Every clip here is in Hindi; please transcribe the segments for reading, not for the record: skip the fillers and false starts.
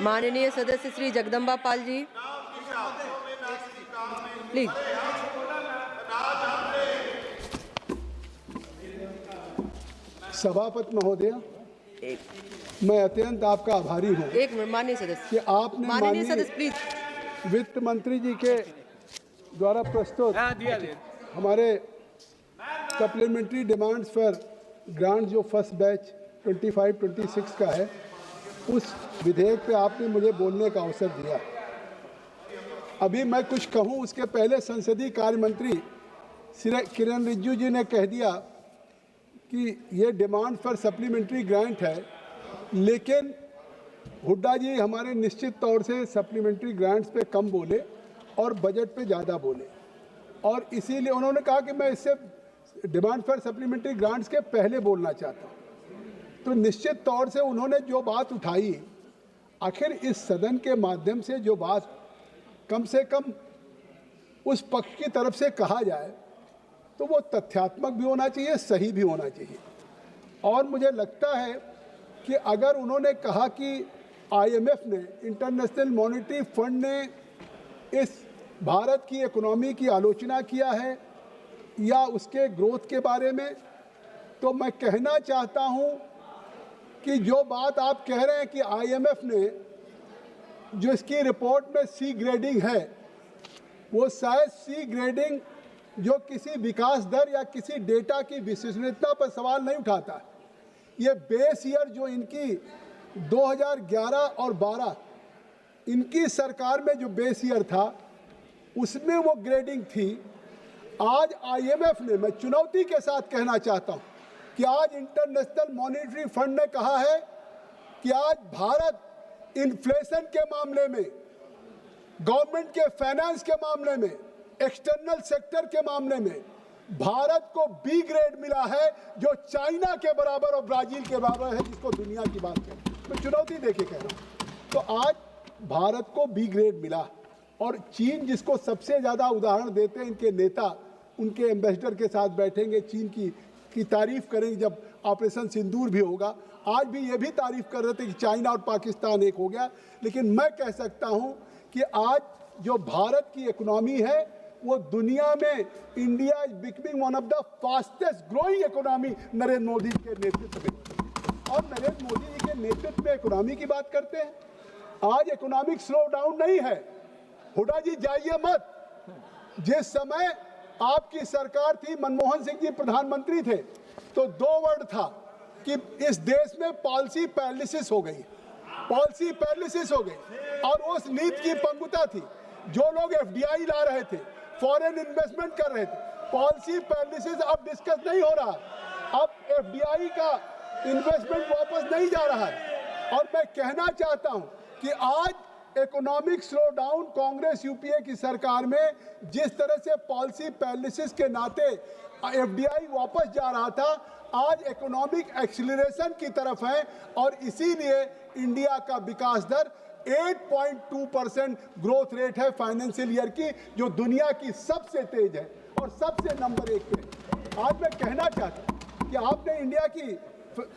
माननीय सदस्य श्री जगदम्बा पाल जी, प्लीज। सभापति महोदय, मैं अत्यंत आपका आभारी हूँ एक मिनट माननीय सदस्य, कि आपने माननीय सदस्य प्लीज। वित्त मंत्री जी के द्वारा प्रस्तुत हमारे सप्लीमेंट्री डिमांड्स फॉर ग्रांट जो फर्स्ट बैच 25-26 का है, उस विधेयक पे आपने मुझे बोलने का अवसर दिया। अभी मैं कुछ कहूँ उसके पहले संसदीय कार्य मंत्री श्री किरण रिजिजू जी ने कह दिया कि ये डिमांड फॉर सप्लीमेंट्री ग्रांट है, लेकिन हुड्डा जी हमारे निश्चित तौर से सप्लीमेंट्री ग्रांट्स पे कम बोले और बजट पे ज़्यादा बोले, और इसीलिए उन्होंने कहा कि मैं इससे डिमांड फॉर सप्लीमेंट्री ग्रांट्स के पहले बोलना चाहता हूँ। तो निश्चित तौर से उन्होंने जो बात उठाई, आखिर इस सदन के माध्यम से जो बात कम से कम उस पक्ष की तरफ से कहा जाए तो वो तथ्यात्मक भी होना चाहिए, सही भी होना चाहिए। और मुझे लगता है कि अगर उन्होंने कहा कि IMF ने, इंटरनेशनल मॉनेटरी फंड ने इस भारत की इकोनॉमी की आलोचना किया है या उसके ग्रोथ के बारे में, तो मैं कहना चाहता हूं कि जो बात आप कह रहे हैं कि IMF ने जो इसकी रिपोर्ट में C ग्रेडिंग है, वो शायद C ग्रेडिंग जो किसी विकास दर या किसी डेटा की विश्वसनीयता पर सवाल नहीं उठाता। ये बेस ईयर जो इनकी 2011 और 12 इनकी सरकार में जो बेस ईयर था, उसमें वो ग्रेडिंग थी। आज IMF ने, मैं चुनौती के साथ कहना चाहता हूँ कि आज इंटरनेशनल मॉनेटरी फंड ने कहा है कि आज भारत इन्फ्लेशन के मामले में, गवर्नमेंट के फाइनेंस के मामले में, एक्सटर्नल सेक्टर के मामले में भारत को B ग्रेड मिला है, जो चाइना के बराबर और ब्राजील के बराबर है, जिसको दुनिया की बात करें। मैं चुनौती देके कह रहा हूँ। तो आज भारत को B ग्रेड मिला, और चीन जिसको सबसे ज़्यादा उदाहरण देते हैं इनके नेता, उनके एम्बेसडर के साथ बैठेंगे, चीन की तारीफ करेंगे जब ऑपरेशन सिंदूर भी होगा। आज भी ये भी तारीफ कर रहे थे कि चाइना और पाकिस्तान एक हो गया। लेकिन मैं कह सकता हूँ कि आज जो भारत की इकोनॉमी है वो दुनिया में, India is becoming one of the fastest growing economy Narendra Modi के नेतृत्व में। और नरेंद्र मोदी जी के नेतृत्व में इकोनॉमी की बात करते हैं। आज इकोनॉमिक स्लो डाउन नहीं है। हुड्डा जी जाइए मत। जिस समय आपकी सरकार थी, मनमोहन सिंह जी प्रधानमंत्री थे, तो 2 वर्ड था कि इस देश में पॉलिसी पैरालिसिस हो गई, पॉलिसी पैरालिसिस हो गई। और उस नीति की पंगुता थी, जो लोग FDI ला रहे थे, फॉरेन इन्वेस्टमेंट कर रहे थे, पॉलिसी पैरालिसिस अब डिस्कस नहीं हो रहा। अब FDI का इन्वेस्टमेंट वापस नहीं जा रहा है। और मैं कहना चाहता हूं कि आज economic slow down Congress UPA की सरकार में जिस तरह से पॉलिसी पैरालिसिस के नाते FDI वापस जा रहा था, आज इकोनॉमिक एक्सीलरेशन की तरफ है। और इसीलिए इंडिया का विकास दर 8.2% ग्रोथ रेट है फाइनेंशियल ईयर की, जो दुनिया की सबसे तेज है और सबसे नंबर 1 पे। आज मैं कहना चाहता हूँ कि आपने इंडिया की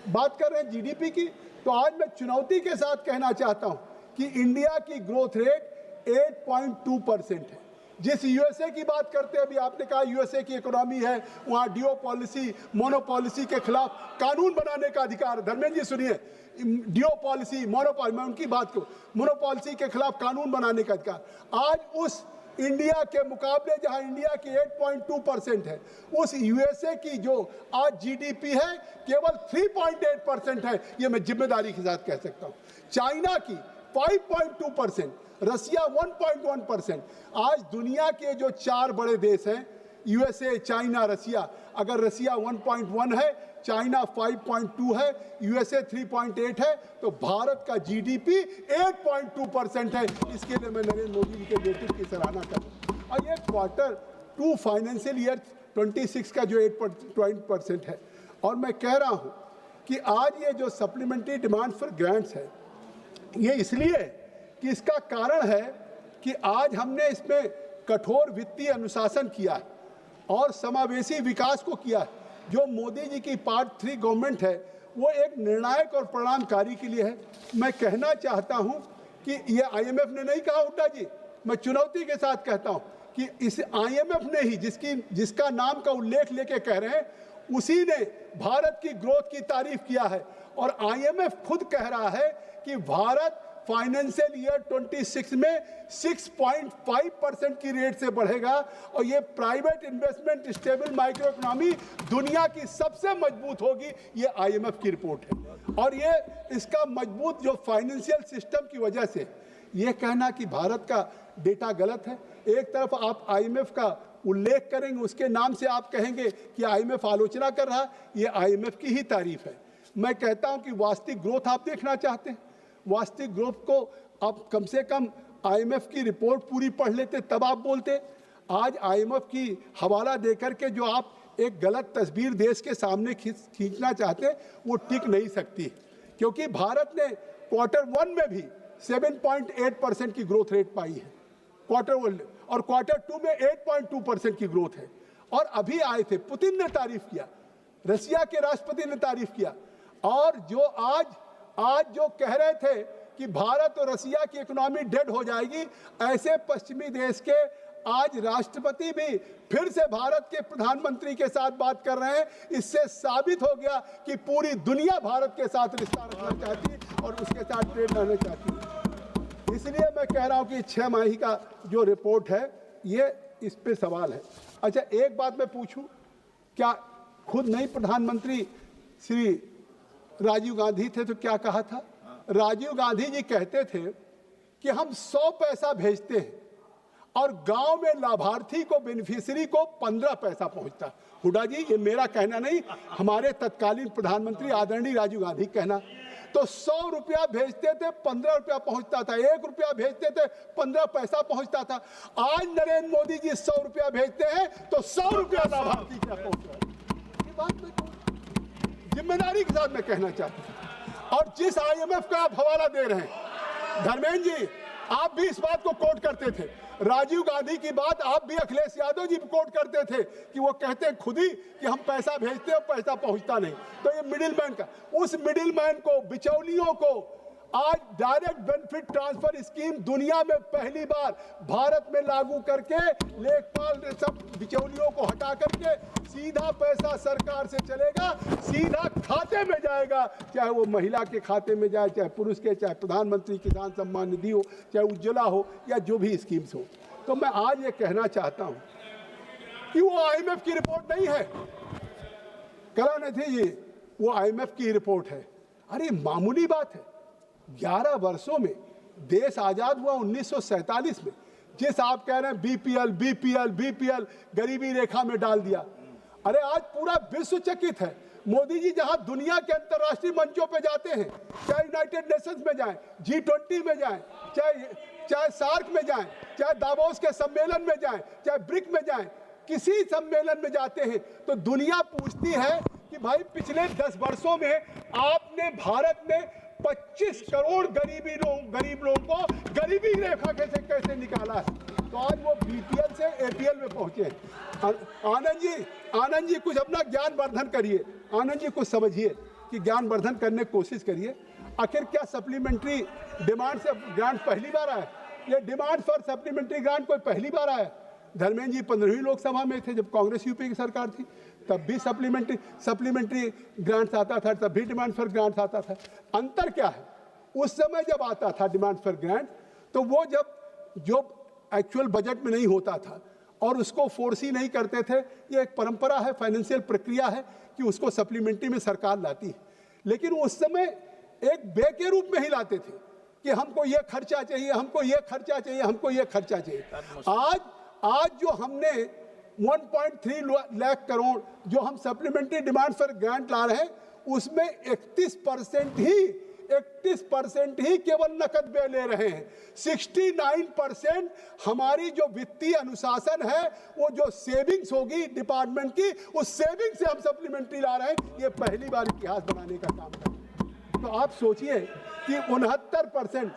बात कर रहे हैं GDP की, तो आज मैं चुनौती के साथ कहना चाहता हूँ कि इंडिया की ग्रोथ रेट 8.2% है। जिस USA की बात करते हैं, अभी आपने कहा USA की इकोनॉमी है, वहाँ डिओ पॉलिसी, मोनोपॉलिसी के खिलाफ कानून बनाने का अधिकार है। धर्मेंद्र जी सुनिए, डिओ पॉलिसी, मोनोपॉलिसी, मैं उनकी बात करूँ, मोनोपॉलिसी के खिलाफ कानून बनाने का अधिकार। आज उस इंडिया के मुकाबले जहां इंडिया की 8.2% है, उस USA की जो आज GDP है केवल 3.8% है। ये मैं जिम्मेदारी के साथ कह सकता हूँ। चाइना की 5.2%, रसिया 1.1%। आज दुनिया के जो 4 बड़े देश हैं, USA, चाइना, रसिया, अगर रसिया 1.1 है, चाइना 5.2 है, USA 3.8 है, तो भारत का GDP 8.2% है। इसके लिए मैं नरेंद्र मोदी जी के नेतृत्व की सराहना करता हूँ। और ये Q2 फाइनेंशियल ईयर 26 का जो 8% है। और मैं कह रहा हूँ कि आज ये जो सप्लीमेंट्री डिमांड फॉर ग्रांट्स है, ये इसलिए कि इसका कारण है कि आज हमने इसमें कठोर वित्तीय अनुशासन किया है और समावेशी विकास को किया है। जो मोदी जी की पार्ट 3 गवर्नमेंट है, वो एक निर्णायक और परिणामकारी के लिए है। मैं कहना चाहता हूं कि ये IMF ने नहीं कहा हुड्डा जी, मैं चुनौती के साथ कहता हूं कि इस IMF ने ही जिसका नाम का उल्लेख लेके कह रहे हैं, उसी ने भारत की ग्रोथ की तारीफ किया है। और IMF खुद कह रहा है कि भारत फाइनेंशियल ईयर 26 में 6.5% की रेट से बढ़ेगा और ये private investment stable micro economy दुनिया की सबसे मजबूत होगी। ये IMF की रिपोर्ट है। और ये इसका मजबूत जो फाइनेंशियल सिस्टम की वजह से ये कहना कि भारत का डेटा गलत है, एक तरफ आप IMF का उल्लेख करेंगे, उसके नाम से आप कहेंगे कि IMF आलोचना कर रहा है, ये IMF की ही तारीफ है। मैं कहता हूं कि वास्तविक ग्रोथ आप देखना चाहते हैं, वास्तविक ग्रोथ को आप कम से कम IMF की रिपोर्ट पूरी पढ़ लेते, तब आप बोलते। आज IMF की हवाला देकर के जो आप एक गलत तस्वीर देश के सामने खींचना चाहते हैं, वो टिक नहीं सकती, क्योंकि भारत ने Q1 में भी 7.8% की ग्रोथ रेट पाई है Q1, और Q2 में 8.2% की ग्रोथ है। और अभी आए थे, पुतिन ने तारीफ किया, रशिया के राष्ट्रपति ने तारीफ किया, और जो आज जो कह रहे थे कि भारत और रशिया की इकोनॉमी डेड हो जाएगी, ऐसे पश्चिमी देश के आज राष्ट्रपति भी फिर से भारत के प्रधानमंत्री के साथ बात कर रहे हैं। इससे साबित हो गया कि पूरी दुनिया भारत के साथ रिश्ता रखना चाहती और उसके साथ ट्रेड रहना चाहती। इसलिए मैं कह रहा हूं कि 6 माही का जो रिपोर्ट है, ये इस पे सवाल है। अच्छा, एक बात मैं पूछूं, क्या खुद नहीं प्रधानमंत्री श्री राजीव गांधी थे तो क्या कहा था? राजीव गांधी जी कहते थे कि हम 100 पैसा भेजते हैं और गांव में लाभार्थी को, बेनिफिशियरी को 15 पैसा पहुंचता। हुड्डा जी, ये मेरा कहना नहीं, हमारे तत्कालीन प्रधानमंत्री आदरणीय राजीव गांधी कहना। तो 100 रुपया भेजते थे, 15 रुपया पहुंचता था, 1 रुपया भेजते थे, 15 पैसा पहुंचता था। आज नरेंद्र मोदी जी 100 रुपया भेजते हैं तो 100 रुपया लाभार्थी क्या पहुंच रहा है। ये बात मैं जिम्मेदारी के साथ मैं कहना चाहता हूं। और जिस IMF का आप हवाला दे रहे हैं, धर्मेंद्र जी, आप भी इस बात को कोट करते थे, राजीव गांधी की बात आप भी अखिलेश यादव जी कोट करते थे कि वो कहते हैं खुद ही कि हम पैसा भेजते हैं, पैसा पहुंचता नहीं। तो ये मिडिल मैन का, उस मिडिल मैन को, बिचौलियों को आज डायरेक्ट बेनिफिट ट्रांसफर स्कीम दुनिया में पहली बार भारत में लागू करके लेखपाल ने सब बिचौलियों को हटा करके सीधा पैसा सरकार से चलेगा, सीधा खाते में जाएगा, चाहे वो महिला के खाते में जाए, चाहे पुरुष के, चाहे प्रधानमंत्री किसान सम्मान निधि हो, चाहे उज्ज्वला हो, या जो भी स्कीम्स हो। तो मैं आज ये कहना चाहता हूं कि वो IMF की रिपोर्ट नहीं है, करुणानिधि जी, वो IMF की रिपोर्ट है। अरे मामूली बात है, 11 वर्षों में देश आजाद हुआ 1947 में, जिस आप कह रहे हैं BPL गरीबी रेखा में डाल दिया। अरे आज पूरा विश्व चकित है। मोदी जी जहां दुनिया के अंतर्राष्ट्रीय मंचों पे जाते हैं, चाहे यूनाइटेड नेशंस में जाएं, G20 में जाएं, चाहे सार्क में जाएं, चाहे दावोस के सम्मेलन में जाएं, चाहे ब्रिक में जाएं, किसी सम्मेलन में जाते हैं तो दुनिया पूछती है कि भाई पिछले 10 वर्षों में आपने भारत में 25 करोड़ गरीब लोगों को गरीबी रेखा कैसे निकाला है। तो आज वो BPL से APL में पहुंचे। आनंद जी कुछ अपना ज्ञान वर्धन करिए, आनंद जी कुछ समझिए कि ज्ञान वर्धन करने की कोशिश करिए। आखिर क्या सप्लीमेंट्री डिमांड से ग्रांट पहली बार आया? ये डिमांड फॉर सप्लीमेंट्री ग्रांट कोई पहली बार आया? धर्मेंद्र जी 15वीं लोकसभा में थे जब कांग्रेस यूपी की सरकार थी, तब भी सप्लीमेंट्री ग्रांट्स आता था, तब भी डिमांड फॉर ग्रांट्स आता था। अंतर क्या है? उस समय जब आता था डिमांड फॉर ग्रांट, तो वो जो एक्चुअल बजट में नहीं होता था और उसको फोर्स ही नहीं करते थे। ये एक परंपरा है, फाइनेंशियल प्रक्रिया है कि उसको सप्लीमेंट्री में सरकार लाती है, लेकिन उस समय एक बे के रूप में ही लाते थे कि हमको ये खर्चा चाहिए, हमको ये खर्चा चाहिए, हमको ये खर्चा चाहिए। आज जो हमने 1.3 लाख करोड़ जो हम सप्लीमेंट्री डिमांड फॉर ग्रांट ला रहे हैं, उसमें 31% ही केवल नकद व्यय ले रहे हैं। 69% हमारी जो वित्तीय अनुशासन है, वो जो सेविंग्स होगी डिपार्टमेंट की, उस सेविंग से हम सप्लीमेंट्री ला रहे हैं। ये पहली बार इतिहास बनाने का काम है। तो आप सोचिए कि 69%,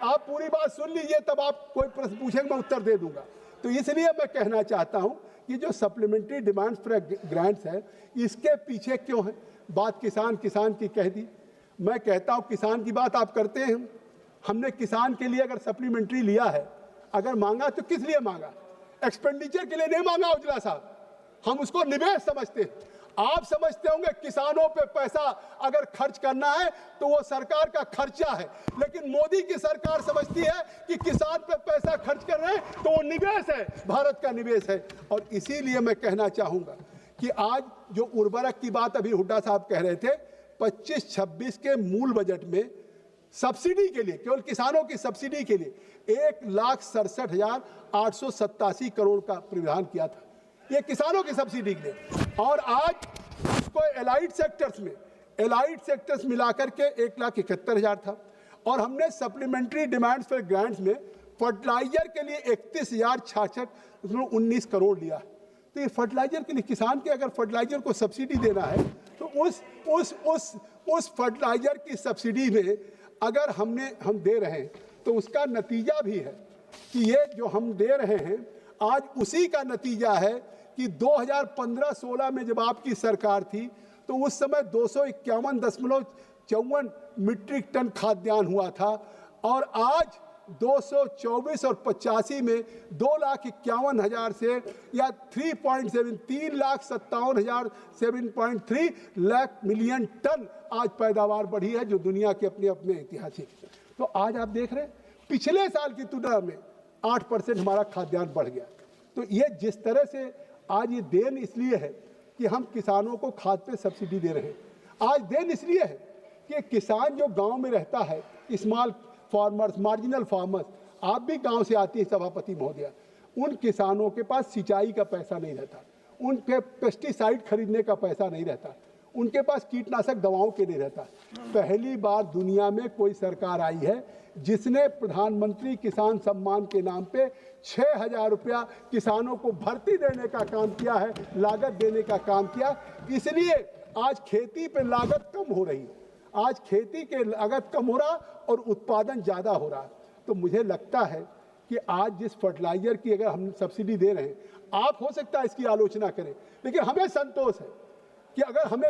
आप पूरी बात सुन लीजिए, तब आप कोई प्रश्न पूछेंगे मैं उत्तर दे दूंगा। तो इसलिए मैं कहना चाहता हूं कि जो सप्लीमेंट्री डिमांड फॉर ग्रांट्स है, इसके पीछे क्यों है? बात किसान की कह दी। मैं कहता हूं किसान की बात आप करते हैं, हमने किसान के लिए अगर सप्लीमेंट्री लिया है, अगर मांगा तो किस लिए मांगा? एक्सपेंडिचर के लिए नहीं मांगा उजला साहब, हम उसको निवेश समझते हैं। आप समझते होंगे किसानों पे पैसा अगर खर्च करना है तो वो सरकार का खर्चा है, लेकिन मोदी की सरकार समझती है कि किसान पे पैसा खर्च कर रहे हैं तो वो निवेश है, भारत का निवेश है। और इसीलिए मैं कहना चाहूंगा कि आज जो उर्वरक की बात अभी हुड्डा साहब कह रहे थे, 25-26 के मूल बजट में सब्सिडी के लिए, केवल किसानों की सब्सिडी के लिए 1,67,887 करोड़ का प्रावधान किया था, ये किसानों की सब्सिडी के लिए। और आज उसको एलाइड सेक्टर्स मिलाकर के 1,71,000 था। और हमने सप्लीमेंट्री डिमांड्स फॉर ग्रांट्स में फर्टिलाइजर के लिए 31,066.19 करोड़ लिया। तो ये फर्टिलाइजर के लिए, किसान के अगर फर्टिलाइजर को सब्सिडी देना है तो उस फर्टिलाइजर की सब्सिडी में अगर हम दे रहे हैं तो उसका नतीजा भी है कि ये जो हम दे रहे हैं आज उसी का नतीजा है कि 2015-16 में जब आपकी सरकार थी तो उस समय 251.54 मीट्रिक टन खाद्यान्न हुआ था, और आज 224 और 85 में 2,51,000 से या 3,57,3 लाख मिलियन टन आज पैदावार बढ़ी है, जो दुनिया के अपने ऐतिहासिक। तो आज आप देख रहे हैं पिछले साल की तुलना में 8% हमारा खाद्यान्न बढ़ गया। तो ये जिस तरह से आज ये देन इसलिए है कि हम किसानों को खाद पे सब्सिडी दे रहे हैं। आज देन इसलिए है कि किसान जो गांव में रहता है, स्मॉल फार्मर्स, मार्जिनल फार्मर्स, आप भी गांव से आती है सभापति महोदया, उन किसानों के पास सिंचाई का पैसा नहीं रहता, उनके पेस्टिसाइड खरीदने का पैसा नहीं रहता, उनके पास कीटनाशक दवाओं के नहीं रहता। पहली बार दुनिया में कोई सरकार आई है जिसने प्रधानमंत्री किसान सम्मान के नाम पे 6,000 रुपया किसानों को भर्ती देने का काम किया है, लागत देने का काम किया। इसलिए आज खेती पे लागत कम हो रही है, आज खेती के लागत कम हो रहा और उत्पादन ज़्यादा हो रहा। तो मुझे लगता है कि आज जिस फर्टिलाइजर की अगर हम सब्सिडी दे रहे हैं, आप हो सकता है इसकी आलोचना करें, लेकिन हमें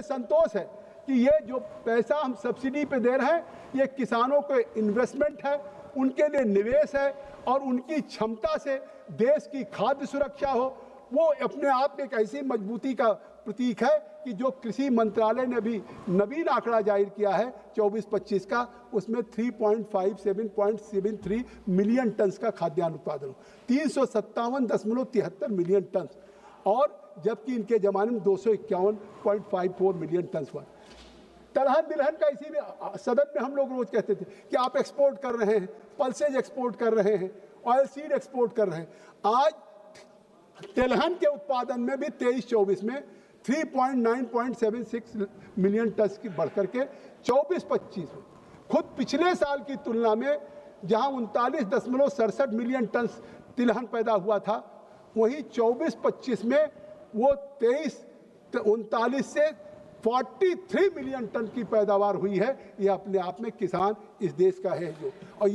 संतोष है कि ये जो पैसा हम सब्सिडी पे दे रहे हैं ये किसानों के इन्वेस्टमेंट है, उनके लिए निवेश है, और उनकी क्षमता से देश की खाद्य सुरक्षा हो, वो अपने आप में एक ऐसी मजबूती का प्रतीक है कि जो कृषि मंत्रालय ने अभी नवीन आंकड़ा जाहिर किया है 24-25 का, उसमें 357.73 मिलियन टन का खाद्यान्न उत्पादन हो, 357.73 मिलियन टन, और जबकि इनके ज़माने में 251.54 मिलियन टन हुआ। दलहन दिलहन का इसी में सदन में हम लोग रोज कहते थे कि आप एक्सपोर्ट कर रहे हैं, पल्सेज एक्सपोर्ट कर रहे हैं, ऑयल सीड एक्सपोर्ट कर रहे हैं। आज तिलहन के उत्पादन में भी 23-24 में 3.9.76 मिलियन टन की बढ़कर के 24-25 में खुद पिछले साल की तुलना में जहां 39.67 मिलियन टन तिलहन पैदा हुआ था, वहीं 24-25 में वो 23-39 से 43 मिलियन टन की पैदावार हुई है। ये अपने आप में किसान इस देश का है जो, और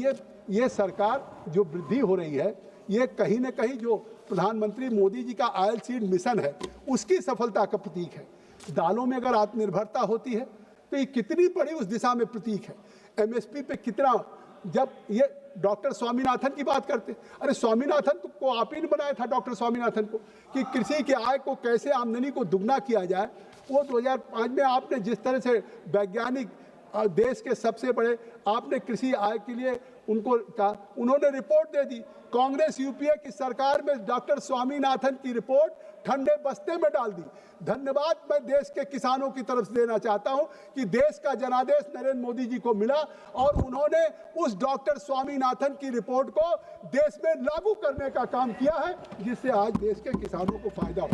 ये सरकार जो वृद्धि हो रही है, ये कहीं न कहीं जो प्रधानमंत्री मोदी जी का ऑयल सीड मिशन है उसकी सफलता का प्रतीक है। दालों में अगर आत्मनिर्भरता होती है तो ये कितनी बड़ी उस दिशा में प्रतीक है। एमएसपी पे कितना, जब ये डॉक्टर स्वामीनाथन की बात करते, अरे स्वामीनाथन को आप ही ने बनाया था, डॉक्टर स्वामीनाथन को, कि कृषि की आय को कैसे आमदनी को दुगना किया जाए। वो 2005 में आपने जिस तरह से वैज्ञानिक देश के सबसे बड़े आपने कृषि आय के लिए उनको कहा, उन्होंने रिपोर्ट दे दी। कांग्रेस यूपीए की सरकार में डॉक्टर स्वामीनाथन की रिपोर्ट ठंडे बस्ते में डाल दी। धन्यवाद मैं देश के किसानों की तरफ से देना चाहता हूं कि देश का जनादेश नरेंद्र मोदी जी को मिला और उन्होंने उस डॉक्टर स्वामीनाथन की रिपोर्ट को देश में लागू करने का काम किया है, जिससे आज देश के किसानों को फायदा हो।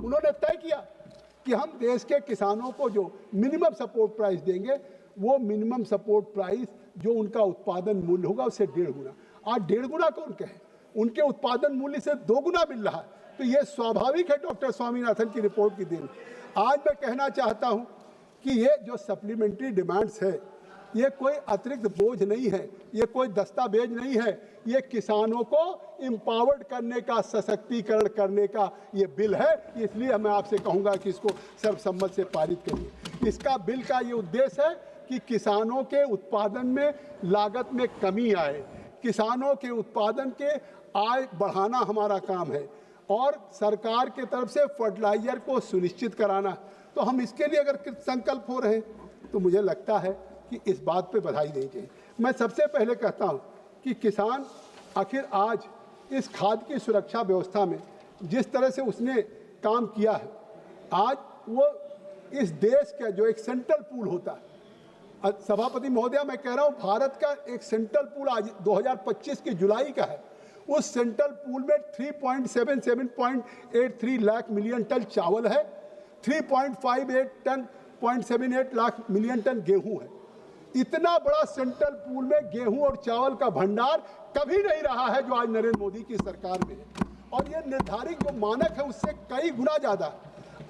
उन्होंने तय किया कि हम देश के किसानों को जो मिनिमम सपोर्ट प्राइस देंगे, वो मिनिमम सपोर्ट प्राइस जो उनका उत्पादन मूल्य होगा उससे 1.5 गुना। आज 1.5 गुना कौन कहे, उनके उत्पादन मूल्य से 2 गुना मिल रहा है। तो ये स्वाभाविक है डॉक्टर स्वामीनाथन की रिपोर्ट की देन। आज मैं कहना चाहता हूं कि ये जो सप्लीमेंट्री डिमांड्स है, ये कोई अतिरिक्त बोझ नहीं है, ये कोई दस्तावेज नहीं है, ये किसानों को एम्पावर्ड करने का, सशक्तिकरण करने का ये बिल है। इसलिए मैं आपसे कहूँगा कि इसको सर्वसम्मत से पारित करिए। इसका बिल का ये उद्देश्य है कि किसानों के उत्पादन में लागत में कमी आए, किसानों के उत्पादन के आय बढ़ाना हमारा काम है और सरकार के तरफ से फर्टिलाइजर को सुनिश्चित कराना। तो हम इसके लिए अगर संकल्प हो रहे हैं तो मुझे लगता है कि इस बात पे बधाई देनी चाहिए। मैं सबसे पहले कहता हूं कि किसान आखिर आज इस खाद की सुरक्षा व्यवस्था में जिस तरह से उसने काम किया है, आज वो इस देश का जो एक सेंट्रल पूल होता है, सभापति महोदया मैं कह रहा हूं भारत का एक सेंट्रल पूल आज 2025 की जुलाई का है, उस सेंट्रल पूल में 3.77.83 लाख मिलियन टन चावल है, 3.58 लाख मिलियन टन गेहूं है। इतना बड़ा सेंट्रल पूल में गेहूं और चावल का भंडार कभी नहीं रहा है जो आज नरेंद्र मोदी की सरकार में है, और ये निर्धारित जो मानक है उससे कई गुना ज्यादा।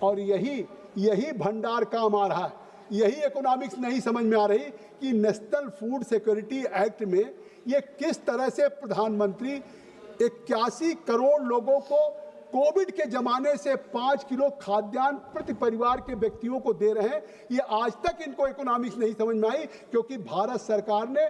और यही भंडार काम आ रहा है, यही इकोनॉमिक्स नहीं समझ में आ रही कि नेशनल फूड सिक्योरिटी एक्ट में ये किस तरह से प्रधानमंत्री 81 करोड़ लोगों को कोविड के जमाने से 5 किलो खाद्यान्न प्रति परिवार के व्यक्तियों को दे रहे हैं। ये आज तक इनको इकोनॉमिक्स नहीं समझ में आई, क्योंकि भारत सरकार ने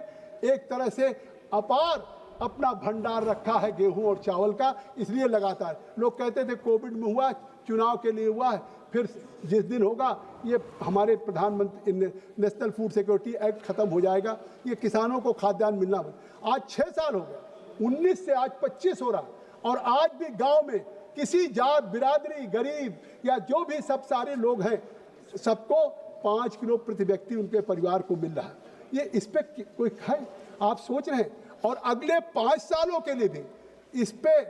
एक तरह से अपार अपना भंडार रखा है गेहूं और चावल का। इसलिए लगातार लोग कहते थे कोविड में हुआ, चुनाव के लिए हुआ है, फिर जिस दिन होगा ये हमारे प्रधानमंत्री नेशनल फूड सिक्योरिटी एक्ट खत्म हो जाएगा, ये किसानों को खाद्यान्न मिलना बंद। आज 6 साल हो गए, 19 से आज 25 हो रहा, और आज भी गांव में किसी जात बिरादरी गरीब या जो भी सब सारे लोग हैं सबको 5 किलो प्रति व्यक्ति उनके परिवार को मिल रहा है। ये इस पे कोई है आप सोच रहे हैं? और अगले 5 सालों के लिए भी इस पे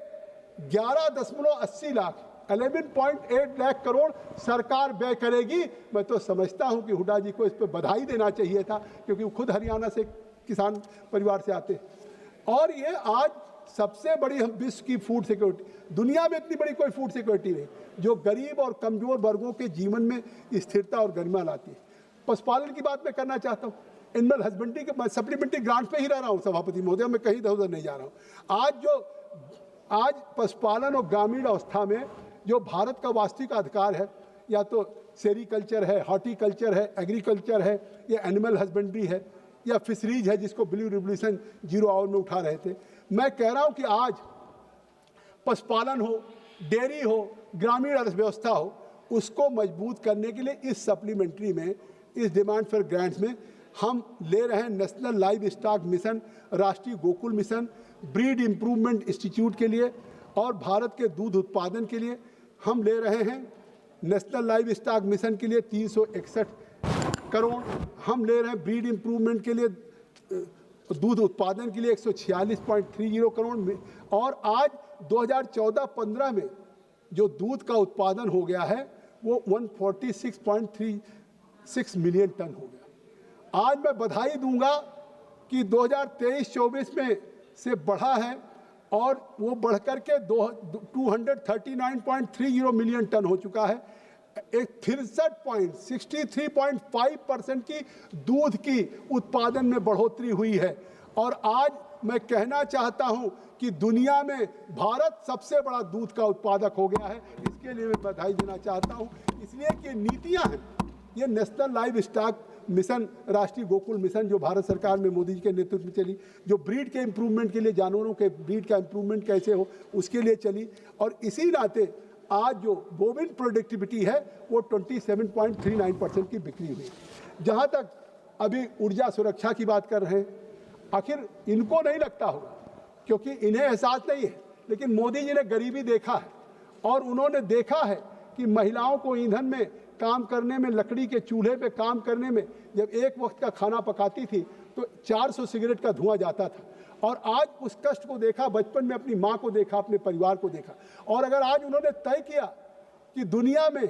11.80 लाख 11.8 लाख करोड़ सरकार व्यय करेगी। मैं तो समझता हूं कि हुड्डा जी को इस पे बधाई देना चाहिए था, क्योंकि वो खुद हरियाणा से किसान परिवार से आते हैं। और ये आज सबसे बड़ी हम विश्व की फूड सिक्योरिटी, दुनिया में इतनी बड़ी कोई फूड सिक्योरिटी नहीं जो गरीब और कमजोर वर्गों के जीवन में स्थिरता और गरिमा लाती है। पशुपालन की बात मैं करना चाहता हूँ, एनिमल हस्बेंड्री के सप्लीमेंट्री ग्रांट पे ही रह रहा हूँ सभापति महोदय, मैं कहीं इधर उधर नहीं जा रहा हूँ। आज पशुपालन और ग्रामीण अवस्था में जो भारत का वास्तविक अधिकार है, या तो सेरिकल्चर है, हॉर्टिकल्चर है, एग्रीकल्चर है, या एनिमल हस्बेंड्री है, या फिशरीज है जिसको ब्लू रिवोल्यूशन 0 आवर में उठा रहे थे। मैं कह रहा हूं कि आज पशुपालन हो, डेयरी हो, ग्रामीण अर्थव्यवस्था हो, उसको मजबूत करने के लिए इस सप्लीमेंट्री में, इस डिमांड फॉर ग्रांट्स में हम ले रहे हैं नेशनल लाइव स्टॉक मिशन, राष्ट्रीय Gokul mission, breed improvement institute के लिए, और भारत के दूध उत्पादन के लिए हम ले रहे हैं नेशनल लाइव स्टॉक मिशन के लिए 361 करोड़, हम ले रहे हैं ब्रीड इम्प्रूवमेंट के लिए, दूध उत्पादन के लिए 146.30 करोड़। और आज 2014-15 में जो दूध का उत्पादन हो गया है वो 146.36 मिलियन टन हो गया। आज मैं बधाई दूंगा कि 2023-24 में से बढ़ा है, और वो बढ़कर के 239.30 मिलियन टन हो चुका है। एक 63.5% की दूध की उत्पादन में बढ़ोतरी हुई है। और आज मैं कहना चाहता हूं कि दुनिया में भारत सबसे बड़ा दूध का उत्पादक हो गया है। इसके लिए मैं बधाई देना चाहता हूं। इसलिए कि नीतियां हैं, ये नेशनल लाइव स्टॉक मिशन, राष्ट्रीय गोकुल मिशन जो भारत सरकार में मोदी जी के नेतृत्व में चली, जो ब्रीड के इम्प्रूवमेंट के लिए, जानवरों के ब्रीड का इम्प्रूवमेंट कैसे हो उसके लिए चली, और इसी नाते आज जो बोविन प्रोडक्टिविटी है वो 27.39% की बिक्री हुई। जहाँ तक अभी ऊर्जा सुरक्षा की बात कर रहे हैं, आखिर इनको नहीं लगता होगा क्योंकि इन्हें एहसास नहीं है, लेकिन मोदी जी ने गरीबी देखा है, और उन्होंने देखा है कि महिलाओं को ईंधन में काम करने में, लकड़ी के चूल्हे पे काम करने में, जब एक वक्त का खाना पकाती थी तो 400 सिगरेट का धुआं जाता था। और आज उस कष्ट को देखा, बचपन में अपनी माँ को देखा, अपने परिवार को देखा। और अगर आज उन्होंने तय किया कि दुनिया में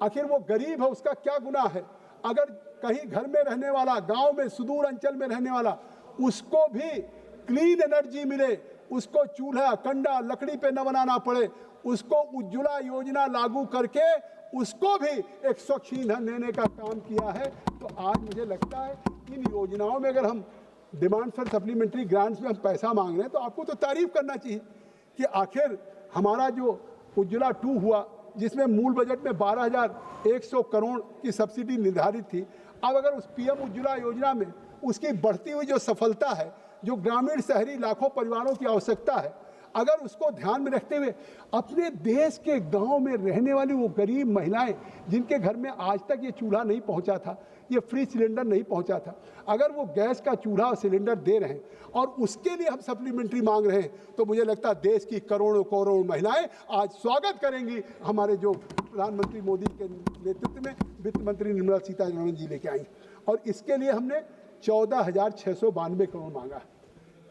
आखिर वो गरीब है, उसका क्या गुनाह है, अगर कहीं घर में रहने वाला, गांव में, सुदूर अंचल में रहने वाला, उसको भी क्लीन एनर्जी मिले, उसको चूल्हा, कंडा, लकड़ी पे न बनाना पड़े, उसको उज्ज्वला योजना लागू करके उसको भी एक स्वच्छ ईंधन देने का काम किया है। तो आज मुझे लगता है इन योजनाओं में अगर हम डिमांड फॉर सप्लीमेंट्री ग्रांट्स में हम पैसा मांग रहे हैं तो आपको तो तारीफ करना चाहिए कि आखिर हमारा जो उज्ज्वला 2 हुआ, जिसमें मूल बजट में 12,100 करोड़ की सब्सिडी निर्धारित थी, अब अगर उस पीएम उज्ज्वला योजना में उसकी बढ़ती हुई जो सफलता है, जो ग्रामीण शहरी लाखों परिवारों की आवश्यकता है, अगर उसको ध्यान में रखते हुए अपने देश के गांव में रहने वाली वो गरीब महिलाएं जिनके घर में आज तक ये चूल्हा नहीं पहुंचा था, ये फ्री सिलेंडर नहीं पहुंचा था, अगर वो गैस का चूल्हा और सिलेंडर दे रहे हैं और उसके लिए हम सप्लीमेंट्री मांग रहे हैं, तो मुझे लगता है देश की करोड़ों करोड़ महिलाएं आज स्वागत करेंगी हमारे जो प्रधानमंत्री मोदी के नेतृत्व में वित्त मंत्री निर्मला सीतारमण जी लेके आई। और इसके लिए हमने 14,692 करोड़ मांगा।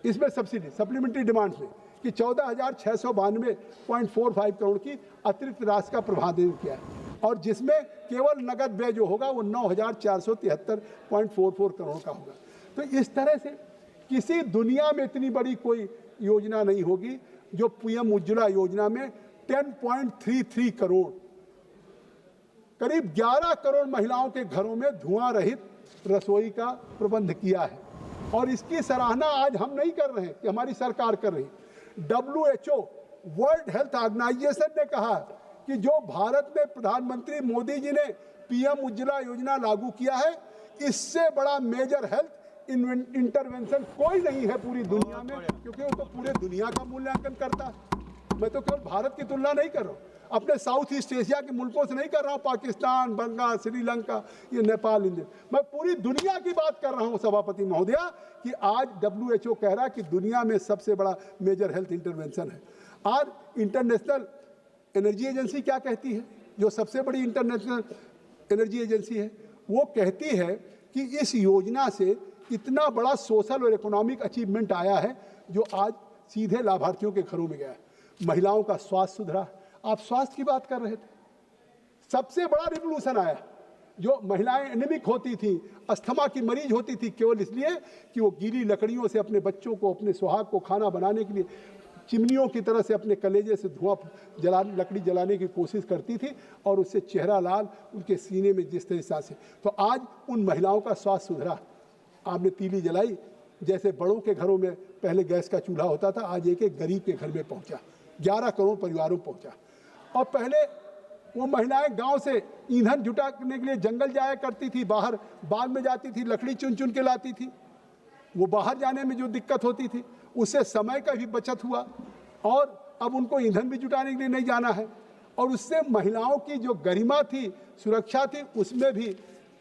इसमें सब्सिडी सप्लीमेंट्री डिमांड्स में कि 14,692.45 करोड़ की अतिरिक्त राशि का प्रावधान किया है, और जिसमें केवल नगद व्यय जो होगा वो 9,473.44 करोड़ का होगा। तो इस तरह से किसी दुनिया में इतनी बड़ी कोई योजना नहीं होगी जो पीएम उज्ज्वला योजना में 10.33 करोड़, करीब 11 करोड़ महिलाओं के घरों में धुआं रहित रसोई का प्रबंध किया है। और इसकी सराहना आज हम नहीं कर रहे हैं कि हमारी सरकार कर रही है। WHO वर्ल्ड हेल्थ ऑर्गेनाइजेशन ने कहा कि जो भारत में प्रधानमंत्री मोदी जी ने पीएम उज्ज्वला योजना लागू किया है, इससे बड़ा मेजर हेल्थ इंटरवेंशन कोई नहीं है पूरी दुनिया में, क्योंकि वो तो पूरे दुनिया का मूल्यांकन करता है। मैं तो केवल भारत की तुलना नहीं कर रहा हूँ, अपने साउथ ईस्ट एशिया के मुल्कों से नहीं कर रहा हूँ, पाकिस्तान, बंगाल, श्रीलंका, ये नेपाल, इंडिया, मैं पूरी दुनिया की बात कर रहा हूँ सभापति महोदया, कि आज WHO कह रहा है कि दुनिया में सबसे बड़ा मेजर हेल्थ इंटरवेंशन है। आज इंटरनेशनल एनर्जी एजेंसी क्या कहती है, जो सबसे बड़ी इंटरनेशनल एनर्जी एजेंसी है, वो कहती है कि इस योजना से इतना बड़ा सोशल और इकोनॉमिक अचीवमेंट आया है जो आज सीधे लाभार्थियों के घरों में गया है। महिलाओं का स्वास्थ्य सुधरा। आप स्वास्थ्य की बात कर रहे थे, सबसे बड़ा रिवोल्यूशन आया। जो महिलाएं एनीमिक होती थी, अस्थमा की मरीज होती थी, केवल इसलिए कि वो गीली लकड़ियों से अपने बच्चों को, अपने सुहाग को खाना बनाने के लिए चिमनियों की तरह से अपने कलेजे से धुआं लकड़ी जलाने की कोशिश करती थी, और उससे चेहरा लाल, उनके सीने में जिस तरह से, तो आज उन महिलाओं का स्वास्थ्य सुधरा। आपने तीली जलाई, जैसे बड़ों के घरों में पहले गैस का चूल्हा होता था, आज एक एक गरीब के घर में पहुंचा, 11 करोड़ परिवारों में पहुंचा। और पहले वो महिलाएं गांव से ईंधन जुटाने के लिए जंगल जाया करती थी, बाहर बाग में जाती थी, लकड़ी चुन चुन के लाती थी। वो बाहर जाने में जो दिक्कत होती थी, उससे समय का भी बचत हुआ, और अब उनको ईंधन भी जुटाने के लिए नहीं जाना है। और उससे महिलाओं की जो गरिमा थी, सुरक्षा थी, उसमें भी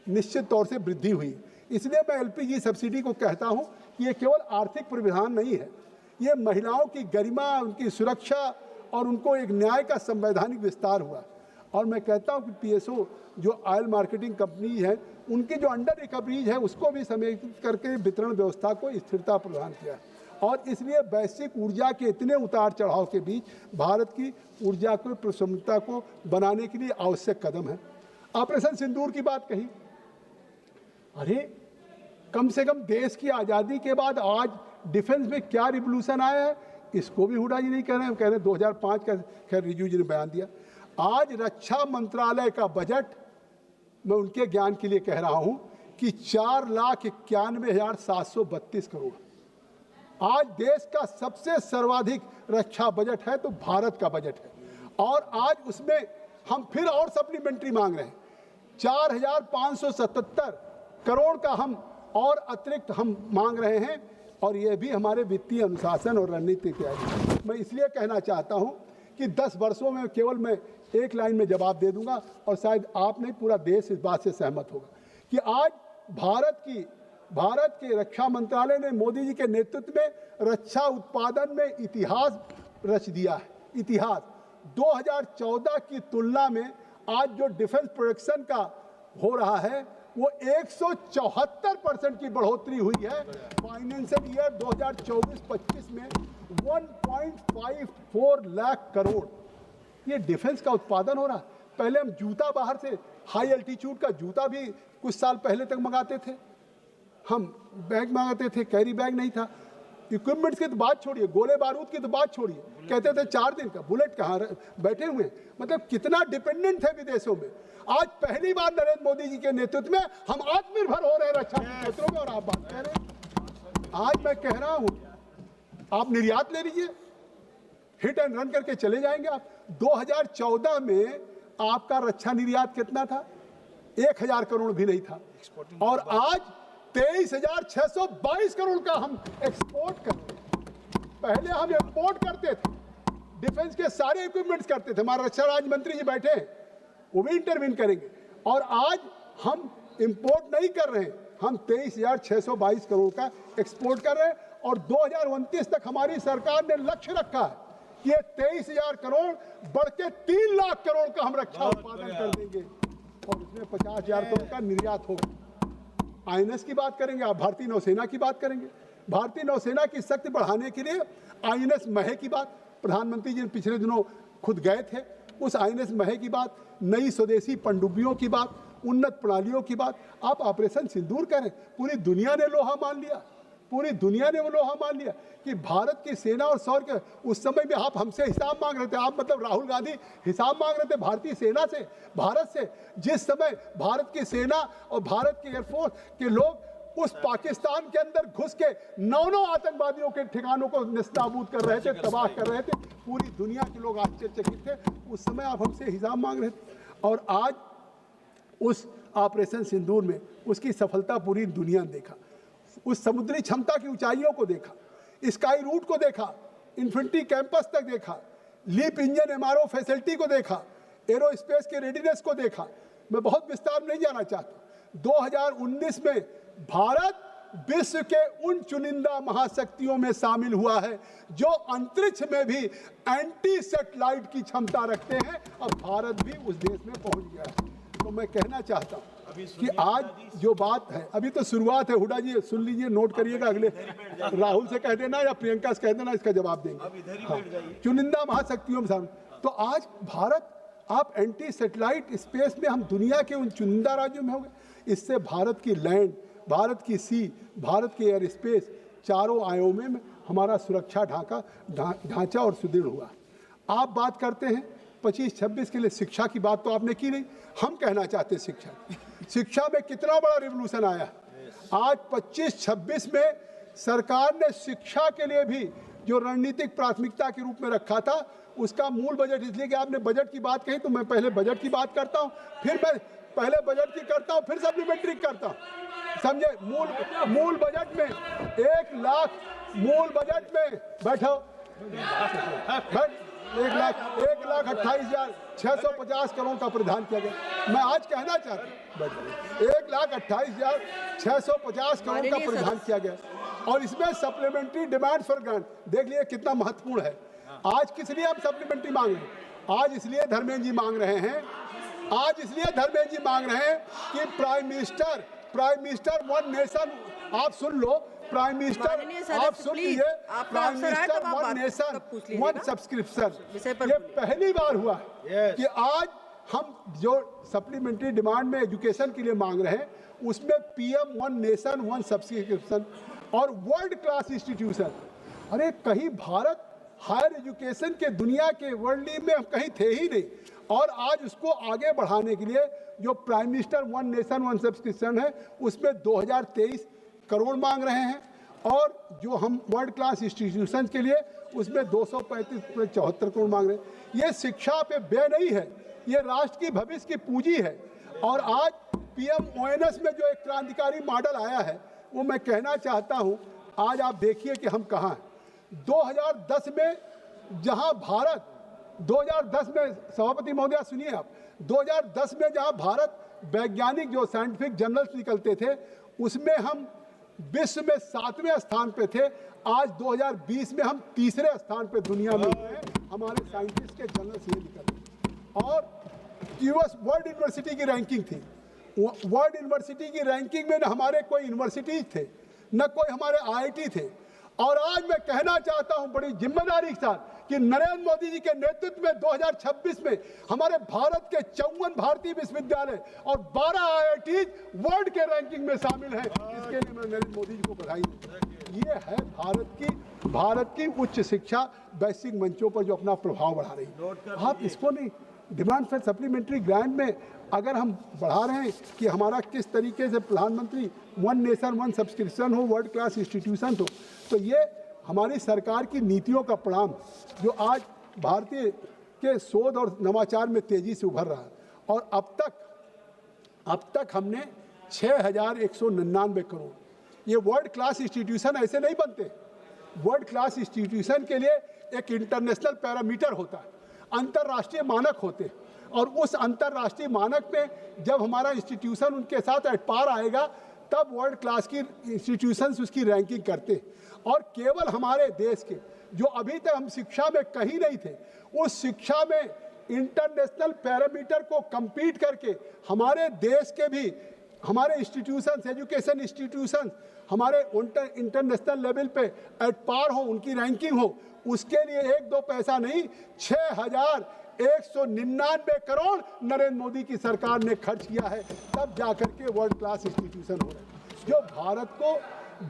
निश्चित तौर से वृद्धि हुई। इसलिए मैं LPG सब्सिडी को कहता हूं कि ये केवल आर्थिक प्रावधान नहीं है, ये महिलाओं की गरिमा, उनकी सुरक्षा और उनको एक न्याय का संवैधानिक विस्तार हुआ। और मैं कहता हूं कि PSO जो ऑयल मार्केटिंग कंपनी है, उनकी जो अंडर रिकवरीज है, उसको भी समेकित करके वितरण व्यवस्था को स्थिरता प्रदान किया। और इसलिए वैश्विक ऊर्जा के इतने उतार चढ़ाव के बीच भारत की ऊर्जा को, प्रसन्नता को बनाने के लिए आवश्यक कदम है। ऑपरेशन सिंदूर की बात कही, अरे कम से कम देश की आज़ादी के बाद आज डिफेंस में क्या रिवोल्यूशन आया है, इसको भी हुड्डा जी नहीं कह रहे हैं, कह रहे हैं 2005 का, खैर रिजिजू जी ने बयान दिया। आज रक्षा मंत्रालय का बजट, मैं उनके ज्ञान के लिए कह रहा हूं कि 4,91,732 करोड़। आज देश का सबसे सर्वाधिक रक्षा बजट है तो भारत का बजट है, और आज उसमें हम फिर और सप्लीमेंट्री मांग रहे हैं। 4,577 करोड़ का हम और अतिरिक्त हम मांग रहे हैं, और ये भी हमारे वित्तीय अनुशासन और रणनीति के आधार। मैं इसलिए कहना चाहता हूं कि 10 वर्षों में केवल मैं एक लाइन में जवाब दे दूंगा, और शायद आप नहीं, पूरा देश इस बात से सहमत होगा कि आज भारत के रक्षा मंत्रालय ने मोदी जी के नेतृत्व में रक्षा उत्पादन में इतिहास रच दिया है। इतिहास 2014 की तुलना में आज जो डिफेंस प्रोडक्शन का हो रहा है, वो 174% की बढ़ोतरी हुई है। फाइनेंशियल ईयर 2024-25 में 1.54 लाख करोड़ ये डिफेंस का उत्पादन हो रहा है। पहले हम जूता बाहर से, हाई एल्टीट्यूड का जूता भी कुछ साल पहले तक मंगाते थे, हम बैग मंगाते थे, कैरी बैग नहीं था। इक्विपमेंट्स की तो बात छोड़िए, गोले बारूद की तो बात छोड़िए, कहते थे 4 दिन का, बुलेट कहाँ बैठे हुए हैं। मतलब कितना डिपेंडेंट है विदेशों में। आज पहली बार नरेंद्र मोदी जी के नेतृत्व में हम आत्मनिर्भर हो रहे हैं रक्षा के क्षेत्रों में, और आप बात कह रहे हैं। आज मैं कह रहा हूं, आप निर्यात ले लीजिए, हिट एंड रन करके चले जाएंगे आप। 2014 में आपका रक्षा निर्यात कितना था? 1000 करोड़ भी नहीं था, और आज 23,622 करोड़ का हम एक्सपोर्ट करते हैं। पहले हम इंपोर्ट करते थे, डिफेंस के सारे इक्विपमेंट्स करते थे। हमारे रक्षा राज्य मंत्री जी बैठे हैं, वो भी इंटरवीन करेंगे। और आज हम इंपोर्ट नहीं कर रहे हैं, हम 23,622 करोड़ का एक्सपोर्ट कर रहे हैं। और 2029 तक हमारी सरकार ने लक्ष्य रखा है कि ये 23,000 करोड़ बढ़ के 3 लाख करोड़ का हम रक्षा उत्पादन कर देंगे, और उसमें 50,000 करोड़ का निर्यात होगा। आईएनएस की बात करेंगे आप, भारतीय नौसेना की बात करेंगे। भारतीय नौसेना की शक्ति बढ़ाने के लिए आईएनएस महे की बात, प्रधानमंत्री जी पिछले दिनों खुद गए थे, उस आईएनएस महे की बात, नई स्वदेशी पनडुब्बियों की बात, उन्नत प्रणालियों की बात। आप ऑपरेशन सिंदूर करें, पूरी दुनिया ने लोहा मान लिया, पूरी दुनिया ने वो लोहा मान लिया कि भारत की सेना और शौर्य। उस समय भी आप हमसे हिसाब मांग रहे थे, आप मतलब राहुल गांधी हिसाब मांग रहे थे भारतीय सेना से, भारत से। जिस समय भारत की सेना और भारत के एयरफोर्स के लोग उस पाकिस्तान के अंदर घुस के 9 आतंकवादियों के ठिकानों को निस्ताबूद कर रहे थे, तबाह कर रहे थे, पूरी दुनिया के लोग आश्चर्यचकित थे। उस समय आप हमसे हिसाब मांग रहे थे, और आज उस ऑपरेशन सिंदूर में उसकी सफलता पूरी दुनिया ने देखा। उस समुद्री क्षमता की ऊंचाइयों को देखा, स्काई रूट को देखा, इन्फेंट्री कैंपस तक देखा, लीप इंजन एमआरओ फैसिलिटी को देखा, एरोस्पेस के रेडीनेस को देखा। मैं बहुत विस्तार नहीं जाना चाहता। 2019 में भारत विश्व के उन चुनिंदा महाशक्तियों में शामिल हुआ है जो अंतरिक्ष में भी एंटी सैटेलाइट की क्षमता रखते हैं, और भारत भी उस देश में पहुंच गया है। तो मैं कहना चाहता हूं कि आज जो बात है, अभी तो शुरुआत है। हुड्डा जी सुन लीजिए, नोट करिएगा, अगले राहुल से कह देना या प्रियंका से कह देना, इसका जवाब देंगे। हाँ, चुनिंदा महाशक्तियों में शामिल। तो आज भारत, आप एंटी सैटेलाइट स्पेस में हम दुनिया के उन चुनिंदा राज्यों में होंगे। इससे भारत की लैंड, भारत की सी, भारत के एयर स्पेस, चारों आयामों में हमारा सुरक्षा ढांचा और सुदृढ़ हुआ। आप बात करते हैं 25-26 के लिए, शिक्षा की बात तो आपने की नहीं। हम कहना चाहते हैं शिक्षा में कितना बड़ा रिवोल्यूशन आया। आज 25-26 में सरकार ने शिक्षा के लिए भी जो रणनीतिक प्राथमिकता के रूप में रखा था, उसका मूल बजट, इसलिए कि आपने बजट की बात कही तो मैं पहले बजट की बात करता हूं, फिर मैं पहले बजट की करता हूं, फिर सप्लीमेंट्री करता हूं। समझे? मूल बजट में 1 लाख, मूल बजट में बैठो, 1,28,650 करोड़ का प्रावधान किया गया। मैं आज कहना चाहता हूँ 1,28,650 करोड़ का प्रावधान किया गया, और इसमें सप्लीमेंट्री डिमांड्स फॉर ग्रांट, देख लिए कितना महत्वपूर्ण है। आज किस लिए हम सप्लीमेंट्री मांग रहे हैं? आज इसलिए धर्मेंद्र जी मांग रहे हैं, आज इसलिए धर्मेंद्र जी मांग रहे हैं कि प्राइम मिनिस्टर वन नेशन, आप सुन लो, प्राइम मिनिस्टर आप सुन लीजिए, prime minister one nation one subscription, ये पहली बार हुआ कि आज हम जो सप्लीमेंट्री डिमांड में एजुकेशन के लिए मांग रहे हैं, उसमें PM one nation one subscription और वर्ल्ड क्लास इंस्टीट्यूशन। अरे कहीं भारत हायर एजुकेशन के दुनिया के वर्ल्ड लीग में हम कहीं थे ही नहीं, और आज उसको आगे बढ़ाने के लिए जो prime minister one nation one subscription है, उसमें 2023 करोड़ मांग रहे हैं, और जो हम वर्ल्ड क्लास इंस्टीट्यूशन के लिए उसमें 235-74 करोड़ मांग रहे हैं। ये शिक्षा पे व्यय नहीं है, ये राष्ट्र की भविष्य की पूंजी है। और आज PMONS में जो एक क्रांतिकारी मॉडल आया है, वो मैं कहना चाहता हूं, आज आप देखिए कि हम कहाँ हैं। 2010 में जहां भारत, 2010 में, सभापति महोदय सुनिए आप, 2010 में जहां भारत वैज्ञानिक जो साइंटिफिक जर्नल्स निकलते थे, उसमें हम विश्व में 7वें स्थान पे थे। आज 2020 में हम 3रे स्थान पे दुनिया में हैं, हमारे साइंटिस्ट के जर्नल्स ये निकलते। और यूएस वर्ल्ड यूनिवर्सिटी की रैंकिंग थी, वर्ल्ड यूनिवर्सिटी की रैंकिंग में न हमारे कोई यूनिवर्सिटीज थे, न कोई हमारे IIT थे। और आज मैं कहना चाहता हूं बड़ी जिम्मेदारी के साथ कि नरेंद्र मोदी जी के नेतृत्व में 2026 में हमारे भारत के 54 भारतीय विश्वविद्यालय और 12 IIT वर्ल्ड के रैंकिंग में शामिल हैं। इसके लिए मैं नरेंद्र मोदी जी को बधाई दूं। ये है भारत की उच्च शिक्षा वैश्विक मंचों पर जो अपना प्रभाव बढ़ा रही है। आप इसको नहीं, डिमांड फॉर सप्लीमेंट्री ग्रांट में अगर हम बढ़ा रहे हैं कि हमारा किस तरीके से प्रधानमंत्री वन नेशन वन सब्सक्रिप्शन हो, वर्ल्ड क्लास इंस्टीट्यूशन हो, तो ये हमारी सरकार की नीतियों का परिणाम जो आज भारतीय के शोध और नवाचार में तेजी से उभर रहा है। और अब तक हमने 6,199 करोड़, ये वर्ल्ड क्लास इंस्टीट्यूशन ऐसे नहीं बनते। वर्ल्ड क्लास इंस्टीट्यूशन के लिए एक इंटरनेशनल पैरामीटर होता है, अंतर्राष्ट्रीय मानक होते हैं, और उस अंतर्राष्ट्रीय मानक में जब हमारा इंस्टीट्यूशन उनके साथ एट पार आएगा तब वर्ल्ड क्लास की इंस्टीट्यूशंस उसकी रैंकिंग करते हैं। और केवल हमारे देश के जो अभी तक हम शिक्षा में कहीं नहीं थे, उस शिक्षा में इंटरनेशनल पैरामीटर को कंपीट करके हमारे देश के भी हमारे इंस्टीट्यूशंस, एजुकेशन इंस्टीट्यूशंस हमारे इंटरनेशनल लेवल पे एट पार हो, उनकी रैंकिंग हो, उसके लिए 1-2 पैसा नहीं 6,199 करोड़ नरेंद्र मोदी की सरकार ने खर्च किया है, तब जाकर के वर्ल्ड क्लास इंस्टीट्यूशन हो रहे हैं जो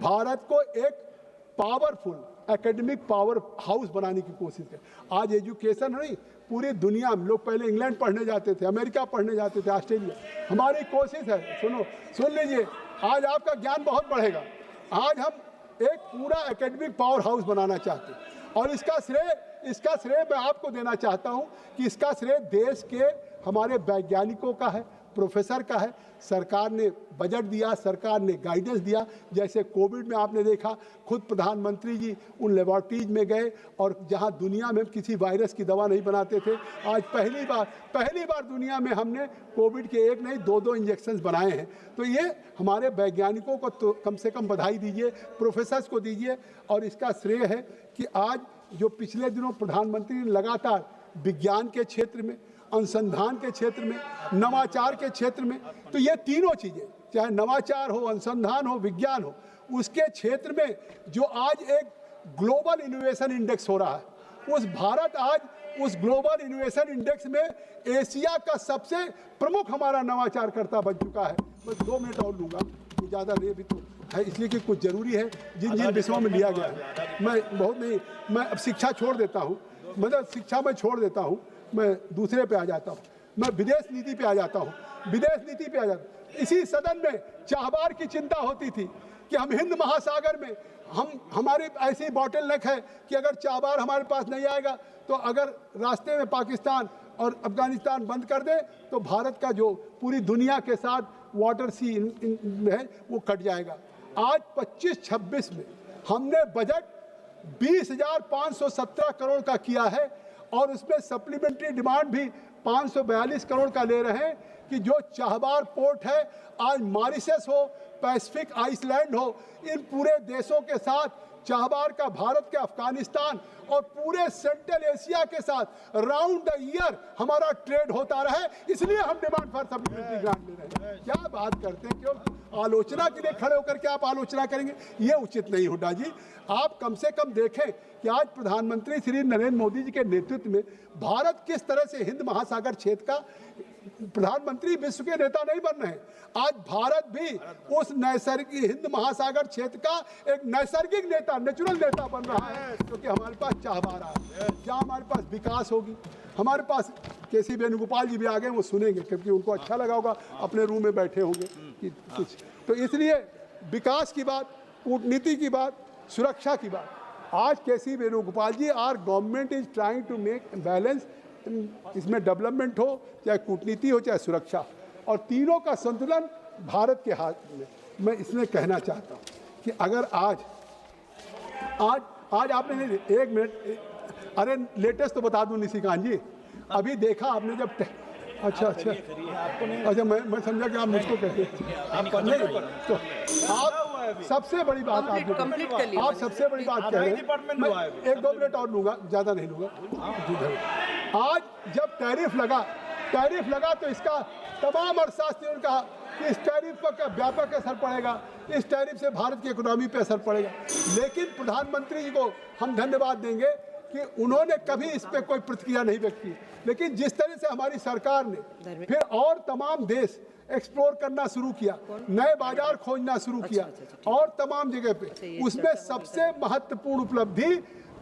भारत को एक पावरफुल एकेडमिक पावर हाउस बनाने की कोशिश है। आज एजुकेशन नहीं, पूरी दुनिया में लोग पहले इंग्लैंड पढ़ने जाते थे, अमेरिका पढ़ने जाते थे, ऑस्ट्रेलिया। हमारी कोशिश है, सुन लीजिए, आज आपका ज्ञान बहुत बढ़ेगा। आज हम एक पूरा एकेडमिक पावर हाउस बनाना चाहते हैं, और इसका श्रेय मैं आपको देना चाहता हूं कि इसका श्रेय देश के हमारे वैज्ञानिकों का है, प्रोफेसर का है। सरकार ने बजट दिया, सरकार ने गाइडेंस दिया। जैसे कोविड में आपने देखा, खुद प्रधानमंत्री जी उन लेबोरेटरीज में गए, और जहां दुनिया में किसी वायरस की दवा नहीं बनाते थे, आज पहली बार दुनिया में हमने कोविड के 1 नहीं 2-2 इंजेक्शन बनाए हैं। तो ये हमारे वैज्ञानिकों को तो कम से कम बधाई दीजिए, प्रोफेसर्स को दीजिए। और इसका श्रेय है कि आज जो पिछले दिनों प्रधानमंत्री ने लगातार विज्ञान के क्षेत्र में, अनुसंधान के क्षेत्र में, नवाचार के क्षेत्र में, तो ये तीनों चीज़ें, चाहे नवाचार हो, अनुसंधान हो, विज्ञान हो, उसके क्षेत्र में जो आज एक ग्लोबल इनोवेशन इंडेक्स हो रहा है, भारत आज उस ग्लोबल इनोवेशन इंडेक्स में एशिया का सबसे प्रमुख हमारा नवाचारकर्ता बन चुका है। बस 2 मिनट और लूँगा, ज़्यादा नहीं भी तो है, इसलिए कि कुछ ज़रूरी है जिन विषयों में लिया गया है। मैं अब शिक्षा छोड़ देता हूँ, मतलब शिक्षा में छोड़ देता हूँ, मैं दूसरे पे आ जाता हूँ, मैं विदेश नीति पे आ जाता हूँ। इसी सदन में चाहबार की चिंता होती थी कि हम हिंद महासागर में हमारी ऐसी बॉटलनेक है कि अगर चाहबार हमारे पास नहीं आएगा, तो अगर रास्ते में पाकिस्तान और अफगानिस्तान बंद कर दे तो भारत का जो पूरी दुनिया के साथ वाटर सी है वो कट जाएगा। आज 25-26 में हमने बजट 20,517 करोड़ का किया है, और उसमें सप्लीमेंट्री डिमांड भी 542 करोड़ का ले रहे हैं कि जो चाहबार पोर्ट है, आज मॉरिशस हो, पैसिफिक आइसलैंड हो, इन पूरे देशों के साथ चाहबार का भारत के अफगानिस्तान और पूरे सेंट्रल एशिया के साथ राउंड द ईयर हमारा ट्रेड होता रहे, इसलिए हम डिमांड फॉर सप्लीमेंट्री ग्रांट ले रहे हैं। क्या बात करते हैं, क्यों आलोचना के लिए खड़े होकर के आप आलोचना करेंगे, ये उचित नहीं। हुड्डा जी, आप कम से कम देखें कि आज प्रधानमंत्री श्री नरेंद्र मोदी जी के नेतृत्व में भारत किस तरह से हिंद महासागर क्षेत्र का प्रधानमंत्री विश्व के नेता नहीं बन रहे हैं। आज भारत भी उस नैसर्गिक हिंद महासागर क्षेत्र का एक नैसर्गिक नेता, नेचुरल नेता बन रहा है, क्योंकि हमारे पास चाहबार है, जहाँ हमारे पास विकास होगी। हमारे पास केसी वेणुगोपाल जी भी आ गए, वो सुनेंगे क्योंकि उनको अच्छा लगा होगा, अपने रूम में बैठे होंगे कि कुछ। तो इसलिए विकास की बात, कूटनीति की बात, सुरक्षा की बात, आज KC Venugopal ji, our government is trying to make balance, इसमें डेवलपमेंट हो, चाहे कूटनीति हो, चाहे सुरक्षा, और तीनों का संतुलन भारत के हाथ में। मैं इसमें कहना चाहता हूँ कि अगर आज आपने नहीं, 1 मिनट, अरे लेटेस्ट तो बता दूं निशिकांत जी, अभी देखा आपने जब अच्छा मैं समझा कि आप मुझको कहते हैं, तो आप सबसे बड़ी बात आप सबसे बड़ी बात कह रहे हैं। मैं 1-2 मिनट और लूँगा, ज़्यादा नहीं लूँगा। आज जब टैरिफ लगा तो इसका तमाम अर्थशास्त्रियों ने कहा कि इस टैरिफ पर व्यापक असर पड़ेगा, इस टैरिफ से भारत की इकोनॉमी पे असर पड़ेगा। लेकिन प्रधानमंत्री जी को हम धन्यवाद देंगे कि उन्होंने कभी इस पे कोई प्रतिक्रिया नहीं व्यक्त की, लेकिन जिस तरह से हमारी सरकार ने फिर और तमाम देश एक्सप्लोर करना शुरू किया, नए बाजार खोजना शुरू किया और तमाम जगह पे, उसमें सबसे महत्वपूर्ण उपलब्धि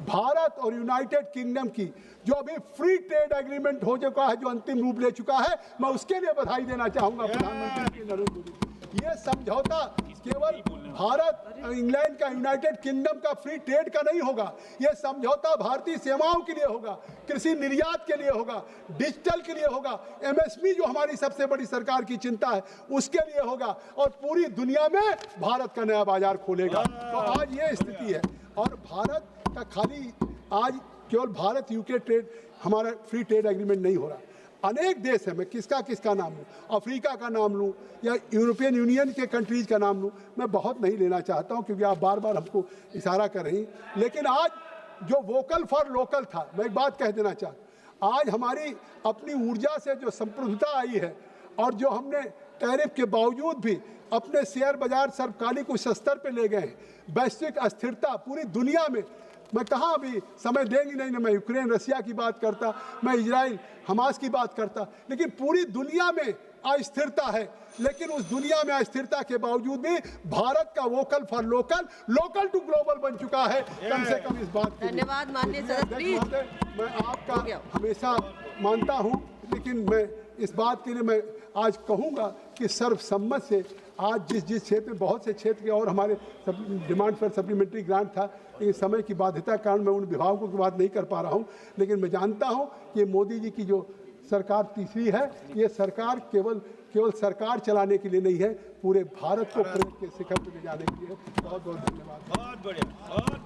भारत और यूनाइटेड किंगडम की जो अभी फ्री ट्रेड एग्रीमेंट हो चुका है, जो अंतिम रूप ले चुका है, मैं उसके लिए बधाई देना चाहूंगा प्रधानमंत्री नरेंद्र मोदी। ये समझौता केवल भारत और इंग्लैंड का, यूनाइटेड किंगडम का फ्री ट्रेड का नहीं होगा, ये समझौता भारतीय सेवाओं के लिए होगा, कृषि निर्यात के लिए होगा, डिजिटल के लिए होगा, एमएसपी जो हमारी सबसे बड़ी सरकार की चिंता है उसके लिए होगा, और पूरी दुनिया में भारत का नया बाजार खोलेगा। तो आज ये स्थिति है, और भारत का खाली आज केवल भारत यूके ट्रेड हमारा फ्री ट्रेड एग्रीमेंट नहीं हो रहा, अनेक देश है, मैं किसका नाम लूँ, अफ्रीका का नाम लूँ या यूरोपियन यूनियन के कंट्रीज का नाम लूँ, मैं बहुत नहीं लेना चाहता हूँ क्योंकि आप बार बार हमको इशारा कर रही, लेकिन आज जो वोकल फॉर लोकल था, मैं एक बात कह देना चाहता, आज हमारी अपनी ऊर्जा से जो समृद्धता आई है और जो हमने टैरिफ के बावजूद भी अपने शेयर बाजार सर्वकालिक उस स्तर पर ले गए हैं, वैश्विक अस्थिरता पूरी दुनिया में, मैं कहाँ अभी समय देंगी नहीं ना, मैं यूक्रेन रसिया की बात करता, मैं इजराइल हमास की बात करता, लेकिन पूरी दुनिया में अस्थिरता है, लेकिन उस दुनिया में अस्थिरता के बावजूद भी भारत का vocal for local, local to global बन चुका है, कम से कम इस बात के लिए। धन्यवाद माननीय सदस्य, प्लीज। मैं आपका हमेशा मानता हूँ, लेकिन मैं इस बात के लिए मैं आज कहूँगा कि सर्वसम्मत से आज जिस क्षेत्र में, बहुत से क्षेत्र के और हमारे डिमांड फॉर सप्लीमेंट्री ग्रांट था, लेकिन समय की बाध्यता के कारण मैं उन विभागों की बात नहीं कर पा रहा हूँ, लेकिन मैं जानता हूँ कि मोदी जी की जो सरकार तीसरी है, ये सरकार केवल सरकार चलाने के लिए नहीं है, पूरे भारत को प्रगति के शिखर पर ले जाने के लिए। बहुत बहुत धन्यवाद। बहुत बढ़िया।